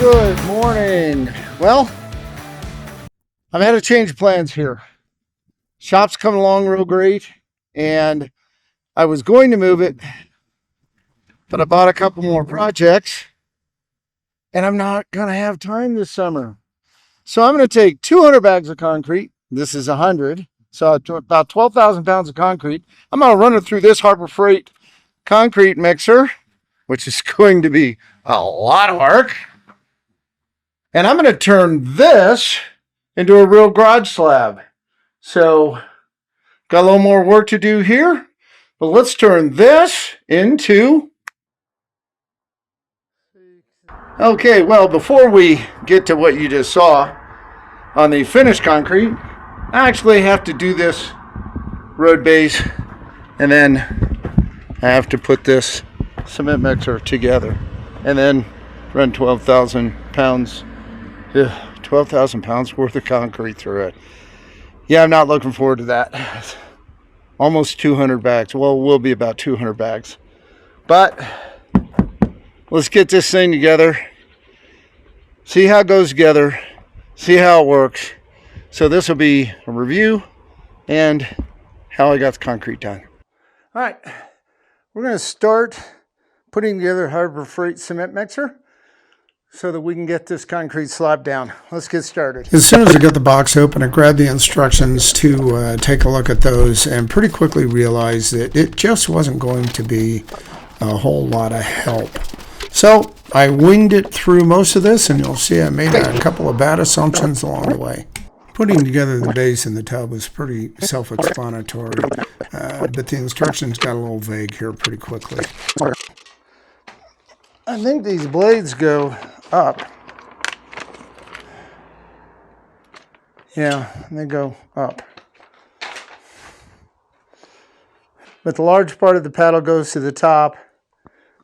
Good morning. Well, I've had to change plans here. Shop's coming along real great, and I was going to move it, but I bought a couple more projects, and I'm not going to have time this summer. So I'm going to take 200 bags of concrete. This is 100, so about 12,000 pounds of concrete. I'm going to run it through this Harbor Freight concrete mixer, which is going to be a lot of work. And I'm going to turn this into a real garage slab. So, got a little more work to do here. But let's turn this into... Okay, well, before we get to what you just saw on the finished concrete, I actually have to do this road base. And then I have to put this cement mixer together. And then run 12,000 pounds. 12,000 pounds worth of concrete through it. Yeah, I'm not looking forward to that. Almost 200 bags. Well, it will be about 200 bags. But let's get this thing together. See how it goes together. See how it works. So this will be a review and how I got the concrete done. All right. We're going to start putting together Harbor Freight cement mixer so that we can get this concrete slab down. Let's get started. As soon as I got the box open, I grabbed the instructions to take a look at those and pretty quickly realized that it just wasn't going to be a whole lot of help. So I winged it through most of this, and you'll see I made a couple of bad assumptions along the way. Putting together the base in the tub was pretty self-explanatory, but the instructions got a little vague here pretty quickly. I think these blades go up. Yeah, they go up. But the large part of the paddle goes to the top,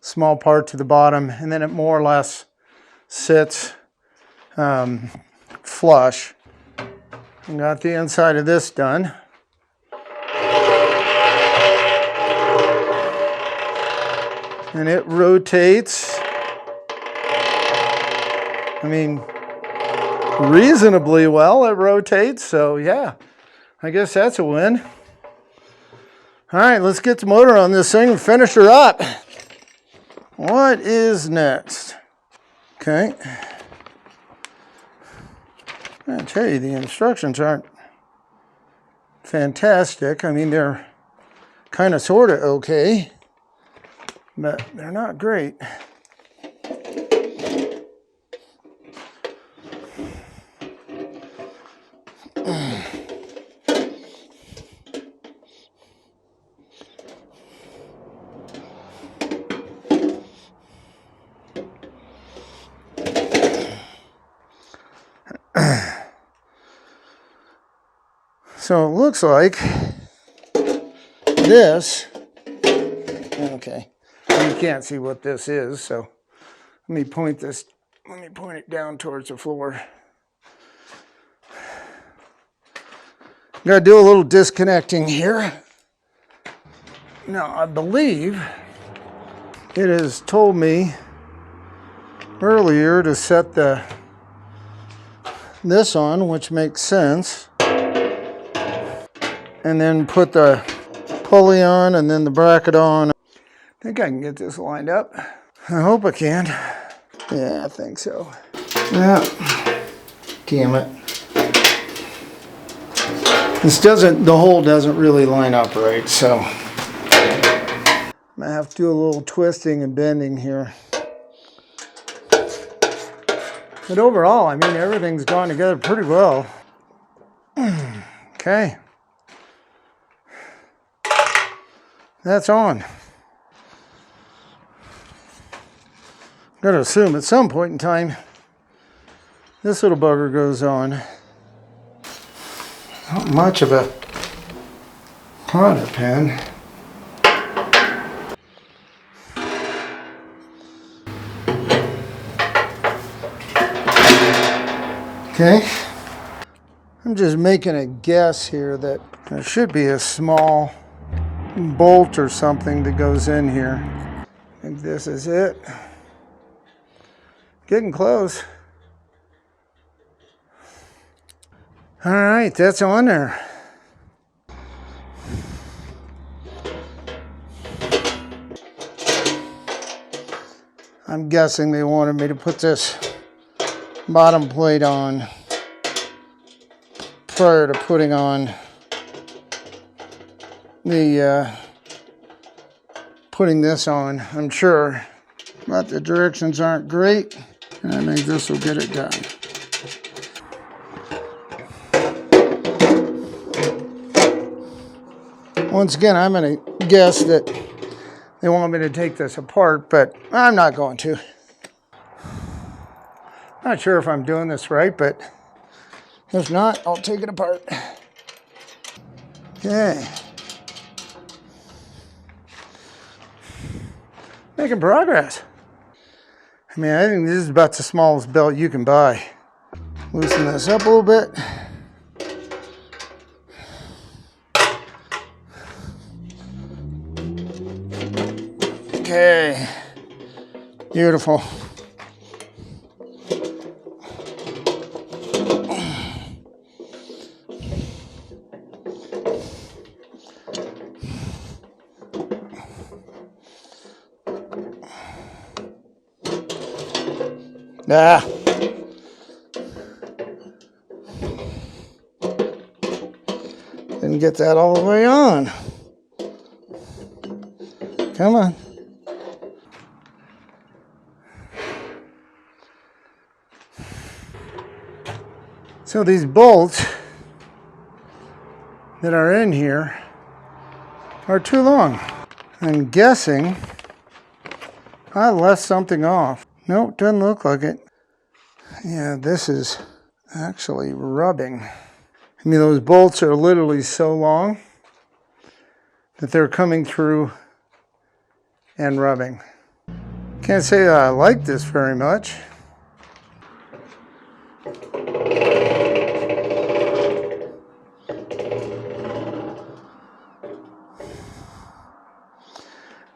small part to the bottom, and then it more or less sits flush. I got the inside of this done. And it rotates, I mean, reasonably well. It rotates, so yeah, I guess that's a win. All right, let's get the motor on this thing and finish her up. What is next? Okay. I tell you, the instructions aren't fantastic. I mean, they're kind of sort of okay, but they're not great. So it looks like this, okay, you can't see what this is, so let me point it down towards the floor. Gotta do a little disconnecting here. Now, I believe it has told me earlier to set this on, which makes sense. And then put the pulley on and then the bracket on. I think I can get this lined up. I hope I can. Yeah, I think so. Yeah. Damn it. The hole doesn't really line up right, so I'm gonna have to do a little twisting and bending here. But overall, I mean, everything's gone together pretty well. Okay. That's on. Gotta assume at some point in time, this little bugger goes on. Not much of a cotter pin. Okay. I'm just making a guess here that there should be a small bolt or something that goes in here. I think this is it. Getting close. All right, that's on there. I'm guessing they wanted me to put this bottom plate on prior to putting on the putting this on, I'm sure, but the directions aren't great, and I think this will get it done. Once again, I'm going to guess that they want me to take this apart, but I'm not going to. Not sure if I'm doing this right, but if not, I'll take it apart. Okay. Making progress. I mean, I think this is about the smallest belt you can buy. Loosen this up a little bit. Okay. Beautiful. Ah. Didn't get that all the way on. Come on. So these bolts that are in here are too long. I'm guessing I left something off. Nope, doesn't look like it. Yeah, this is actually rubbing. I mean, those bolts are literally so long that they're coming through and rubbing. Can't say that I like this very much.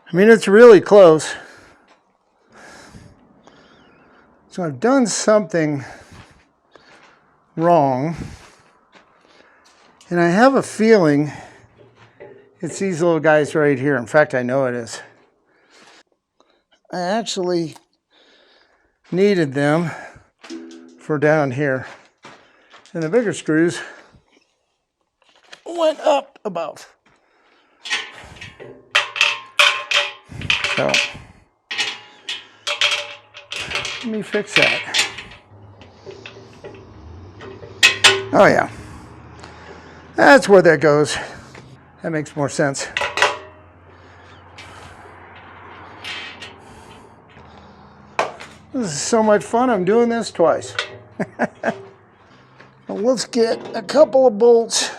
I mean, it's really close. So I've done something wrong. And I have a feeling it's these little guys right here. In fact, I know it is. I actually needed them for down here. And the bigger screws went up above. So, let me fix that. Oh yeah. That's where that goes. That makes more sense. This is so much fun, I'm doing this twice. Well, let's get a couple of bolts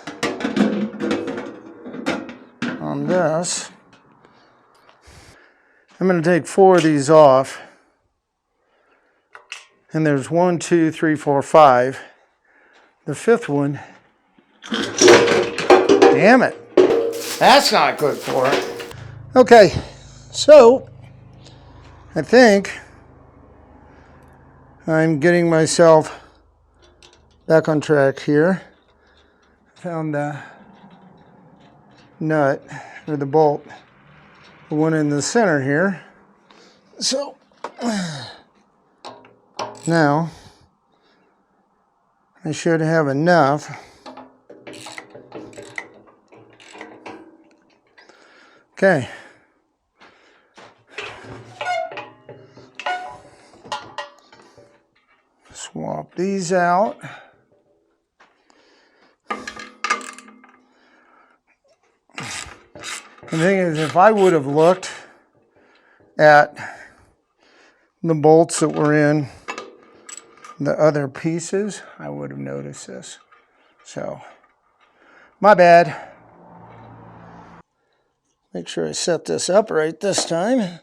on this. I'm going to take 4 of these off. And there's 1, 2, 3, 4, 5. The 5th one. Damn it. That's not good for it. Okay, so I think I'm getting myself back on track here. Found the nut, or the bolt, the one in the center here. So now I should have enough. Okay. Swap these out. The thing is, if I would have looked at the bolts that were in the other pieces, I would have noticed this. So, my bad. Make sure I set this up right this time.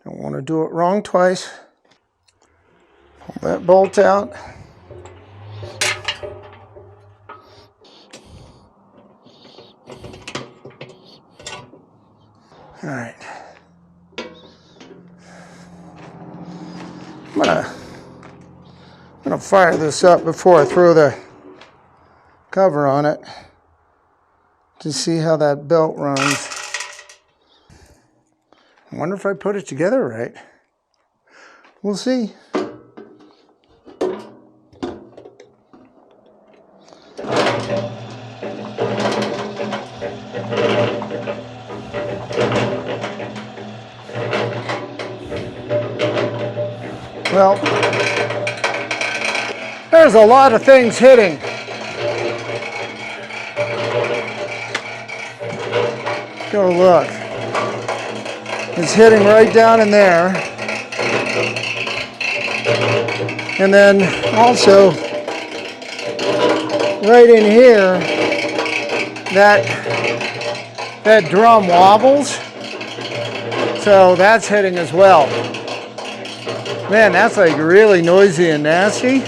Don't want to do it wrong twice. Pull that bolt out. All right. fire this up before I throw the cover on it to see how that belt runs. I wonder if I put it together right. We'll see. Well, there's a lot of things hitting. Go look. It's hitting right down in there. And then also right in here, that drum wobbles. So that's hitting as well. Man, that's like really noisy and nasty.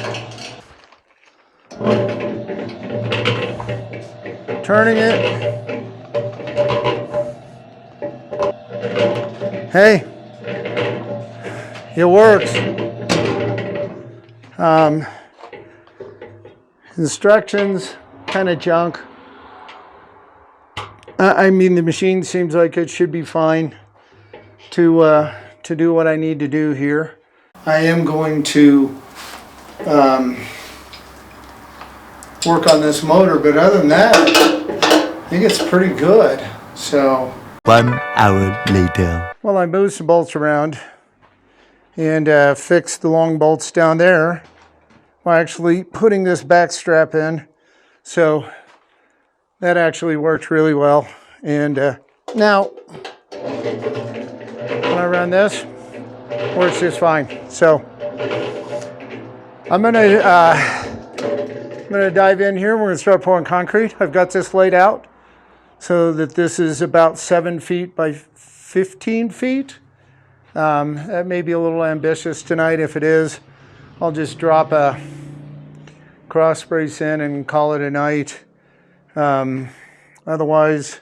Turning it. Hey, it works. Instructions, kind of junk. I mean, the machine seems like it should be fine to do what I need to do here. I am going to work on this motor, but other than that, I think it's pretty good. So 1 hour later. Well, I moved some bolts around and fixed the long bolts down there while actually putting this back strap in. So that actually worked really well. And now when I run this, works just fine. So I'm gonna dive in here. We're gonna start pouring concrete. I've got this laid out so that this is about 7 feet by 15 feet. That may be a little ambitious tonight. If it is, I'll just drop a cross brace in and call it a night. Otherwise,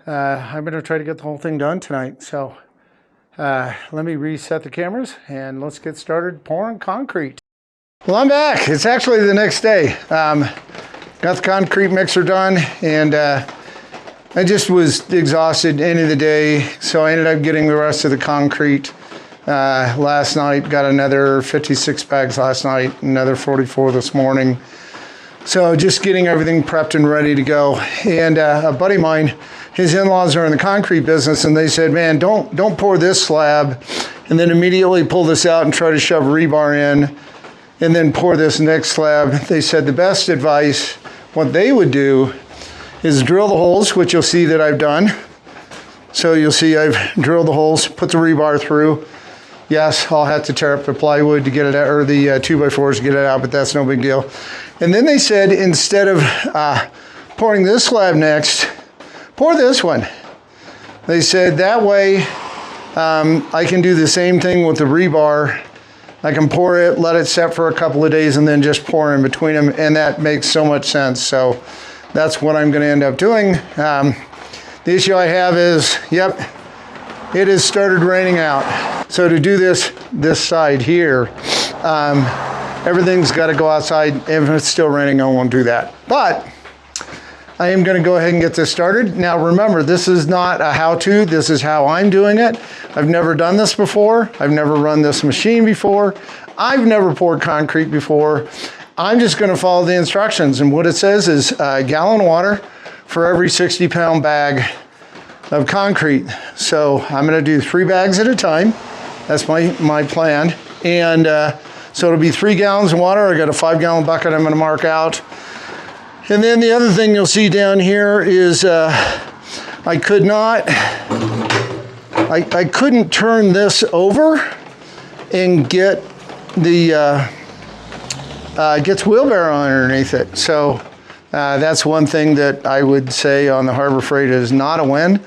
I'm going to try to get the whole thing done tonight. So let me reset the cameras and let's get started pouring concrete. Well, I'm back. It's actually the next day. Got the concrete mixer done, and I just was exhausted end of the day, so I ended up getting the rest of the concrete last night. Got another 56 bags last night, another 44 this morning. So just getting everything prepped and ready to go. And a buddy of mine, his in-laws are in the concrete business, and they said, man, don't pour this slab and then immediately pull this out and try to shove rebar in and then pour this next slab. They said the best advice, what they would do is drill the holes, which you'll see that I've done. So you'll see I've drilled the holes, put the rebar through. Yes, I'll have to tear up the plywood to get it out, or the 2x4s to get it out, but that's no big deal. And then they said, instead of pouring this slab next, pour this one. They said that way I can do the same thing with the rebar. I can pour it, let it set for a couple of days, and then just pour in between them, and that makes so much sense. So that's what I'm gonna end up doing. The issue I have is, yep, it has started raining out. So to do this side here, everything's gotta go outside. If it's still raining, I won't do that. But I am gonna go ahead and get this started. Now remember, this is not a how-to, this is how I'm doing it. I've never done this before. I've never run this machine before. I've never poured concrete before. I'm just gonna follow the instructions, and what it says is a gallon of water for every 60-pound bag of concrete. So I'm gonna do 3 bags at a time. That's my plan. And so it'll be 3 gallons of water. I got a 5-gallon bucket I'm gonna mark out. And then the other thing you'll see down here is I couldn't turn this over and get the gets wheelbarrow underneath it. So that's one thing that I would say on the Harbor Freight is not a win.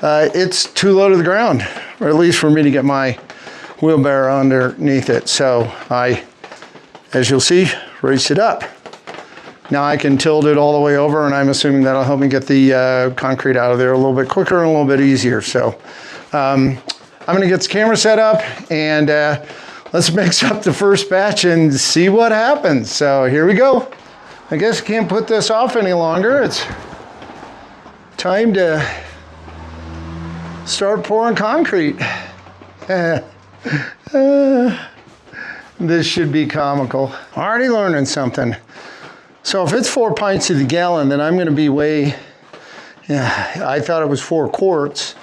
It's too low to the ground, or at least for me to get my wheelbarrow underneath it. So I, as you'll see, raised it up. Now I can tilt it all the way over, and I'm assuming that'll help me get the concrete out of there a little bit quicker and a little bit easier. So I'm gonna get the camera set up, and let's mix up the first batch and see what happens. So here we go. I guess I can't put this off any longer. It's time to start pouring concrete. This should be comical. Already learning something. So if it's 4 pints to the gallon, then I'm going to be way, I thought it was 4 quarts.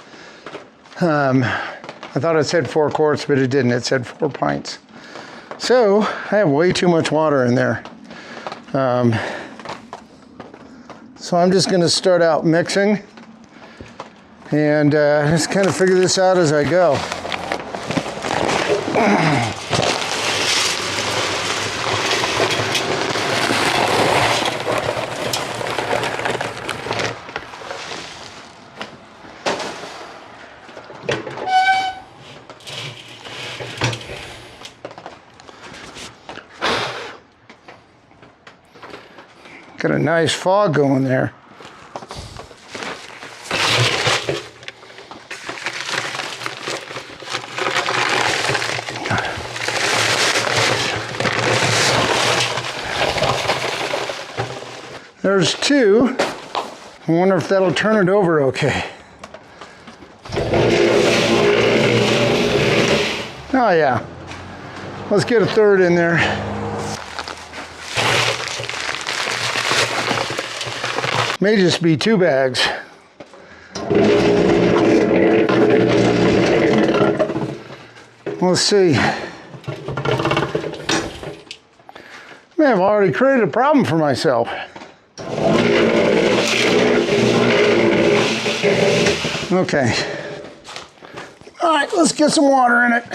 I thought it said 4 quarts, but it didn't. It said 4 pints. So I have way too much water in there. So I'm just going to start out mixing and just kind of figure this out as I go. Got a nice fog going there. There's 2. I wonder if that'll turn it over okay. Oh yeah. Let's get a 3rd in there. May just be 2 bags. Let's see. May have already created a problem for myself. Okay. All right, let's get some water in it.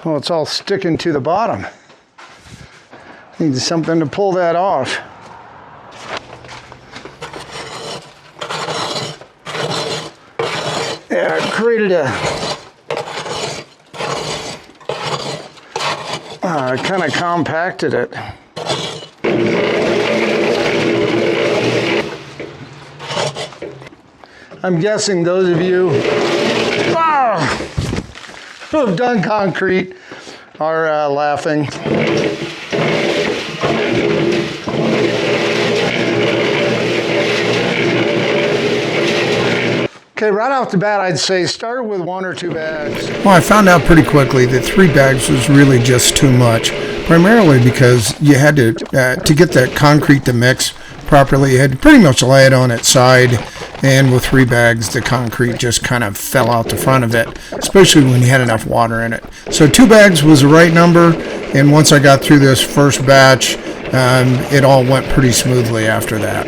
Well, it's all sticking to the bottom. Need something to pull that off. Yeah, I created a kind of compacted it. I'm guessing those of you who have done concrete are laughing. Okay, right off the bat, I'd say start with 1 or 2 bags. Well, I found out pretty quickly that 3 bags was really just too much, primarily because you had to get that concrete to mix properly, you had to pretty much lay it on its side, and with 3 bags, the concrete just kind of fell out the front of it, especially when you had enough water in it. So 2 bags was the right number, and once I got through this first batch, it all went pretty smoothly after that.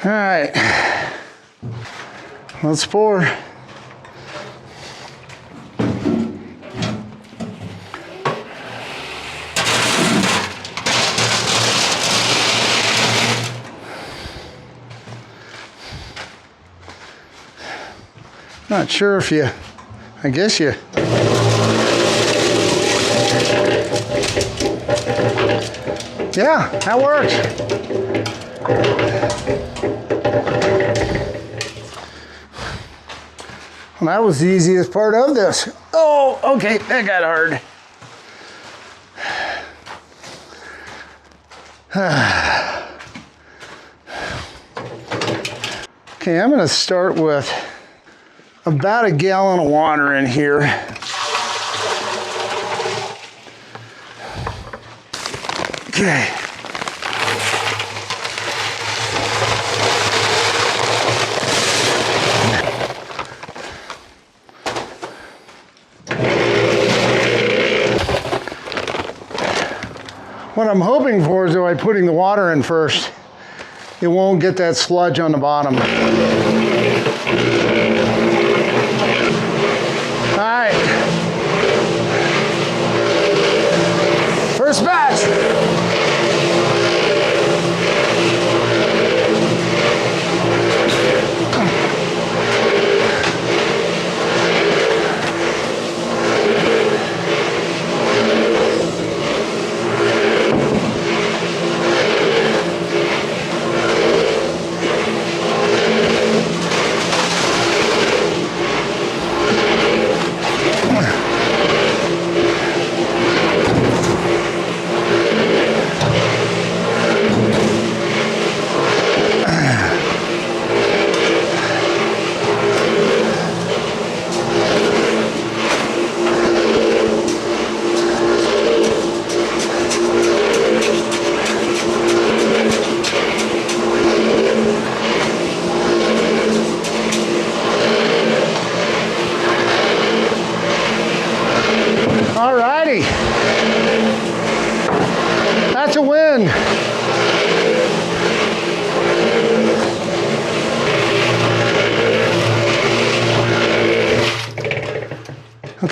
All right, let's pour. Not sure if you, I guess you. Yeah, that works. Well, that was the easiest part of this. Oh, okay, that got hard. Okay, I'm gonna start with about 1 gallon of water in here. Okay. What I'm hoping for is that by putting the water in first, it won't get that sludge on the bottom. All right. First batch.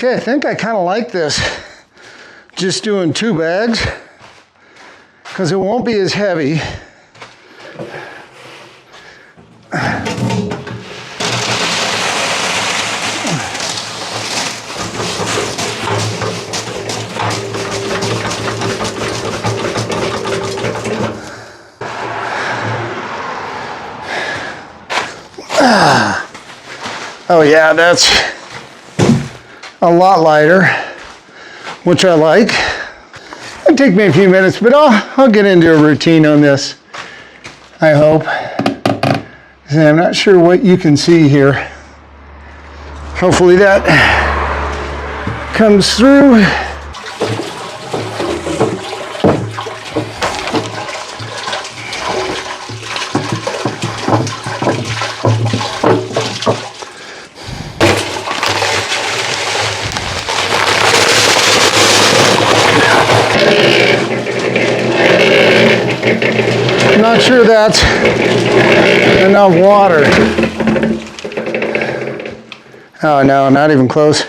Okay, I think I kind of like this. Just doing 2 bags because it won't be as heavy. Oh yeah, that's a lot lighter, which I like. It'll take me a few minutes, but I'll get into a routine on this, I hope. I'm not sure what you can see here. Hopefully that comes through. I'm not sure that's enough water. Oh no, not even close.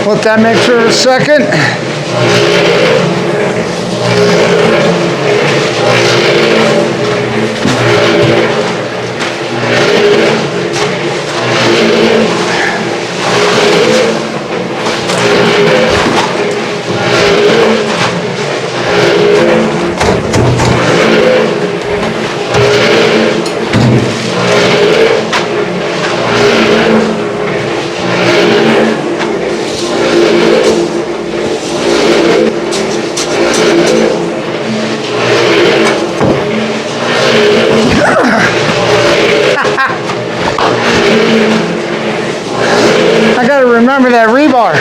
Let that mix for a second. I gotta remember that rebar.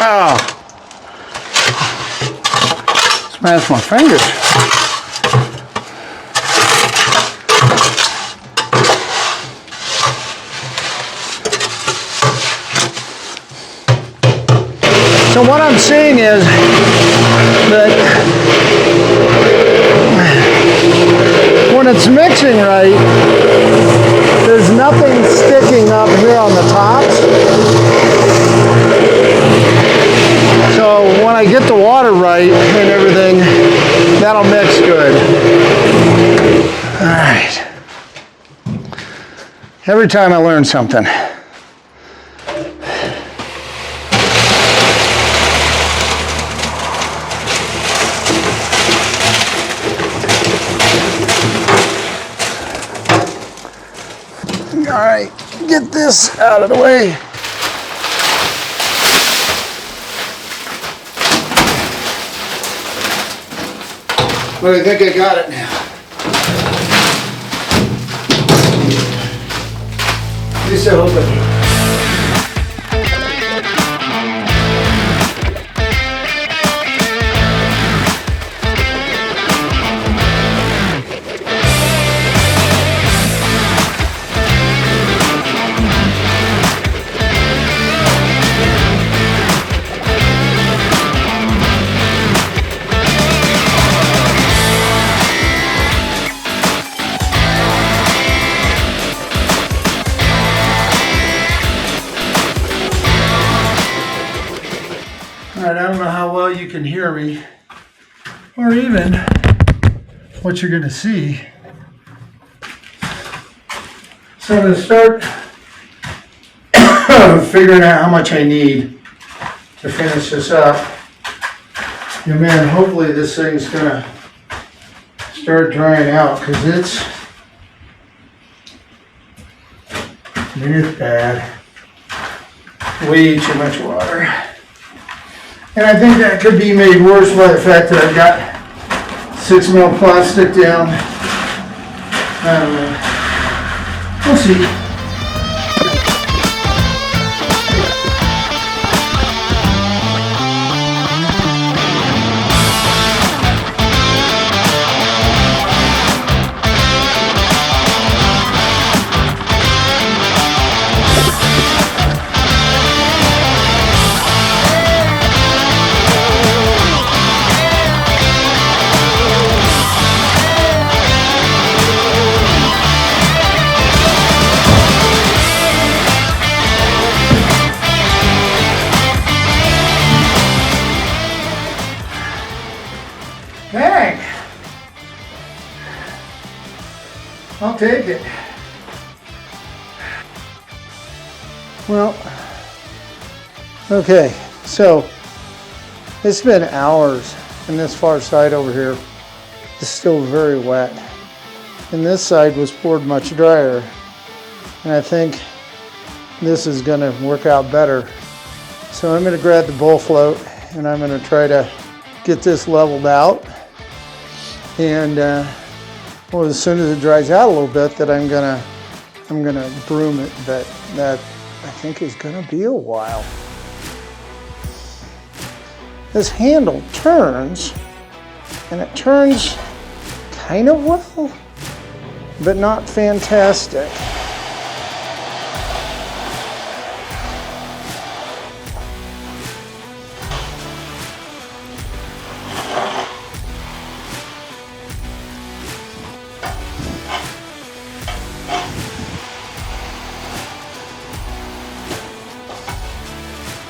Oh, smashed my fingers. So what I'm seeing is that when it's mixing right, there's nothing sticking up here on the tops. So when I get the water right and everything, that'll mix good. All right. Every time I learn something. All right, get this out of the way. Well, I think I got it now. At least I hope I do. right, I don't know how well you can hear me, or even what you're going to see. So I'm going to start figuring out how much I need to finish this up. And man, hopefully this thing's going to start drying out, because it's bad. Way too much water. And I think that could be made worse by the fact that I've got 6 mil plastic down. I don't know. We'll see. Dang. I'll take it. Well, okay, so it's been hours, and this far side over here is still very wet. And this side was poured much drier. And I think this is gonna work out better. So I'm gonna grab the bowl float and I'm gonna try to get this leveled out. And well, as soon as it dries out a little bit, that I'm gonna broom it, but that I think is gonna be a while. This handle turns, and it turns kind of well, but not fantastic.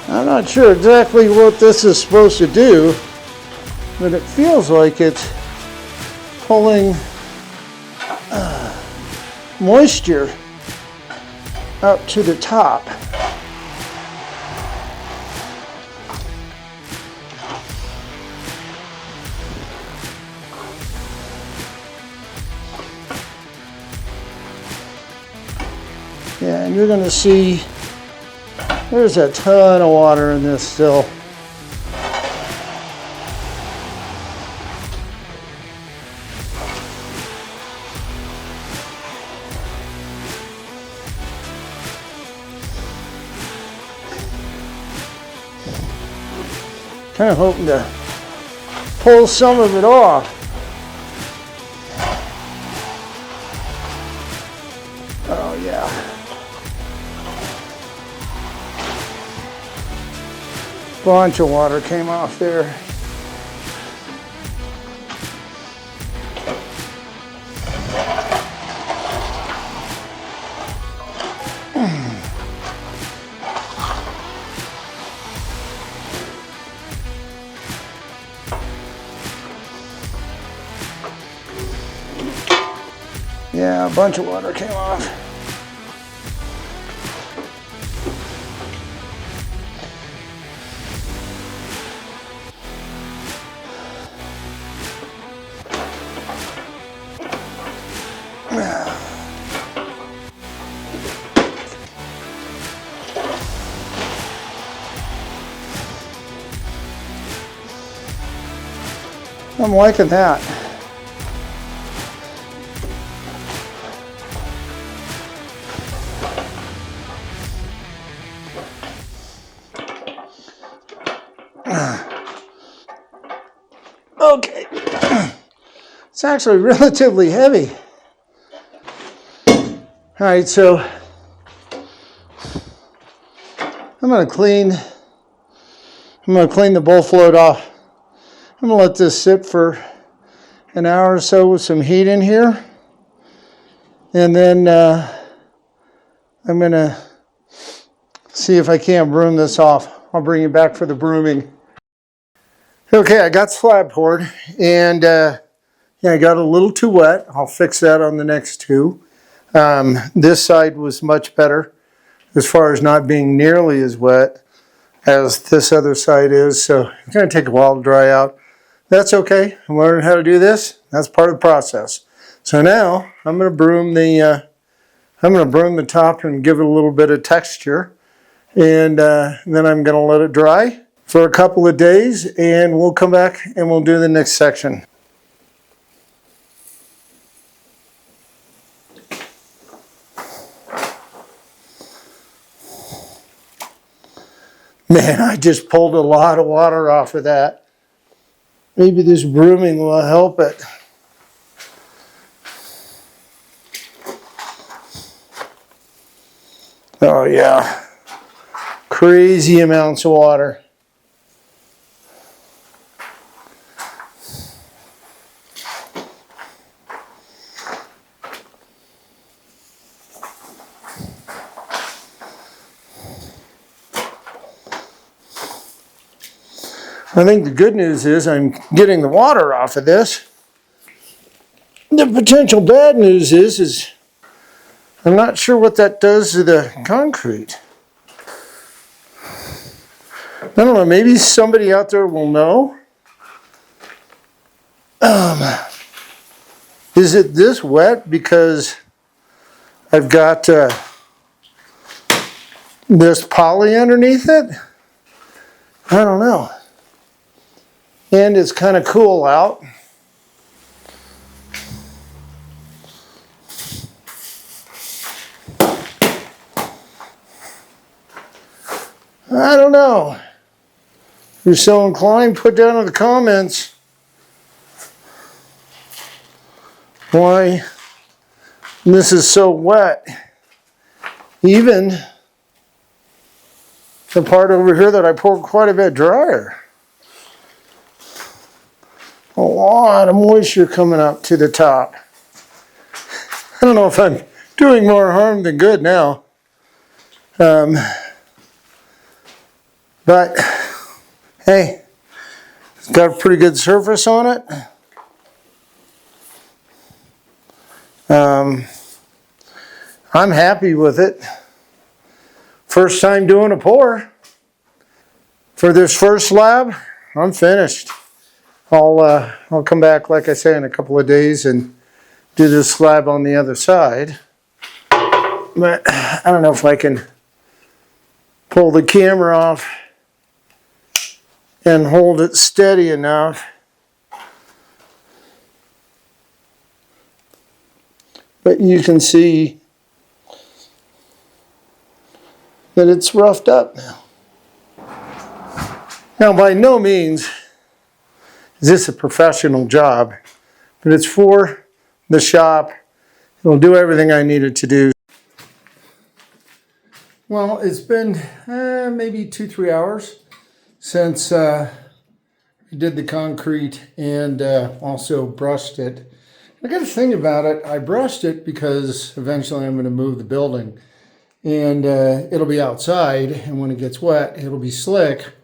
I'm not sure exactly what this is supposed to do, but it feels like it's pulling moisture up to the top. Yeah, and you're going to see there's a ton of water in this still. Kind of hoping to pull some of it off. Oh yeah. Bunch of water came off there. Yeah, a bunch of water came off. I'm liking that. Okay. It's actually relatively heavy. All right, so I'm going to clean the bowl float off. I'm going to let this sit for an hour or so with some heat in here. And then I'm going to see if I can't broom this off. I'll bring you back for the brooming. Okay, I got slab poured, and yeah, I got a little too wet. I'll fix that on the next two. This side was much better as far as not being nearly as wet as this other side is, so it's going to take a while to dry out. That's okay. I'm learning how to do this. That's part of the process. So now I'm going to broom the top and give it a little bit of texture, and then I'm going to let it dry for a couple of days, and we'll come back and we'll do the next section. Man, I just pulled a lot of water off of that. Maybe this brooming will help it. Oh yeah, crazy amounts of water. I think the good news is I'm getting the water off of this. The potential bad news is I'm not sure what that does to the concrete. I don't know, maybe somebody out there will know. Is it this wet because I've got this poly underneath it? I don't know. And it's kind of cool out. I don't know. If you're so inclined, put down in the comments why this is so wet. Even the part over here that I poured quite a bit drier. A lot of moisture coming up to the top. I don't know if I'm doing more harm than good now. But hey, it's got a pretty good surface on it. I'm happy with it. First time doing a pour. For this first slab, I'm finished. I'll come back, like I say, in a couple of days and do this slab on the other side. But I don't know if I can pull the camera off and hold it steady enough. But you can see that it's roughed up now. Now, by no means is this a professional job, but it's for the shop. It'll do everything I need it to do. Well, it's been maybe 2-3 hours since I did the concrete and also brushed it. I got to think about it. I brushed it because eventually I'm going to move the building, and it'll be outside, and when it gets wet, it'll be slick,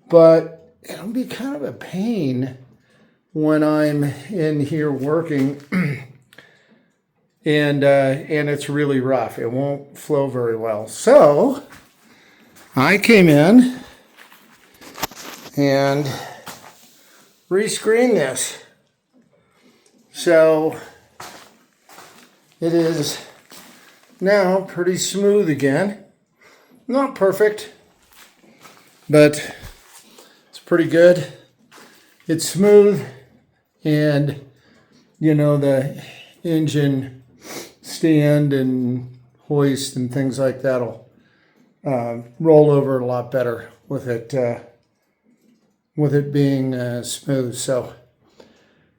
but it'll be kind of a pain when I'm in here working and it's really rough. It won't flow very well. So I came in and re-screened this. So it is now pretty smooth again. Not perfect, but it's pretty good. It's smooth, and you know, the engine stand and hoist and things like that'll roll over a lot better with it being smooth. So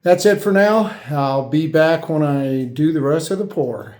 that's it for now. I'll be back when I do the rest of the pour.